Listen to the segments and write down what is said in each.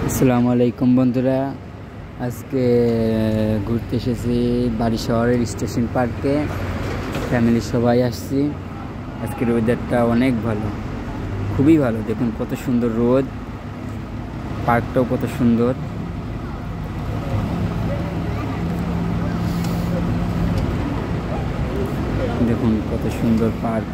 আসসালামু আলাইকুম বন্ধুরা, আজকে ঘুরতে এসেছি বাড়ি শহরের স্টেশন পার্কে। ফ্যামিলির সবাই আসছি। আজকের ওয়েদারটা অনেক ভালো, খুবই ভালো। দেখুন কত সুন্দর রোদ, পার্কটাও কত সুন্দর। দেখুন কত সুন্দর পার্ক।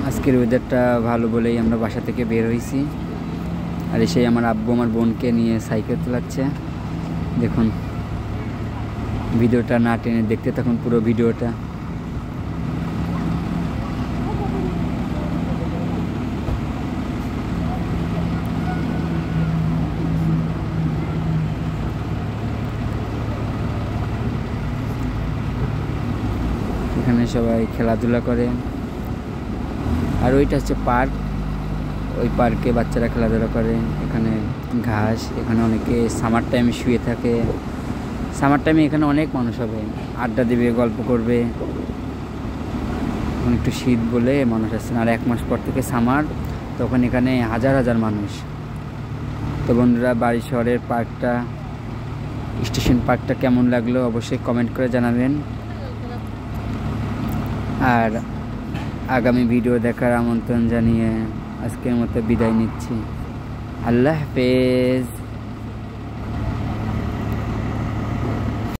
আজকের ওয়েদারটা ভালো বলেই আমরা বাসা থেকে বের হয়েছি। আর এসে আমার আব্বু আমার বোনকে নিয়ে সাইকেল চালাচ্ছে। দেখুন, ভিডিওটা না টেনে দেখতে থাকুন পুরো ভিডিওটা। এখানে সবাই খেলাধুলা করে। আর ওইটা হচ্ছে পার্ক, ওই পার্কে বাচ্চারা খেলাধুলা করে। এখানে ঘাস, এখানে অনেকে সামার টাইমে শুয়ে থাকে। সামার টাইমে এখানে অনেক মানুষ হবে, আড্ডা দেবে, গল্প করবে। এখন একটু শীত বলে মানুষ আসছে না, আর 1 মাস পর থেকে সামার, তখন এখানে হাজার হাজার মানুষ। তো বন্ধুরা, বাড়ি শহরের পার্কটা, স্টেশন পার্কটা কেমন লাগলো অবশ্যই কমেন্ট করে জানাবেন। আর আগামী ভিডিও দেখার আমন্ত্রণ জানিয়ে আজকের মতো বিদায় নিচ্ছি। আল্লাহ হাফেজ।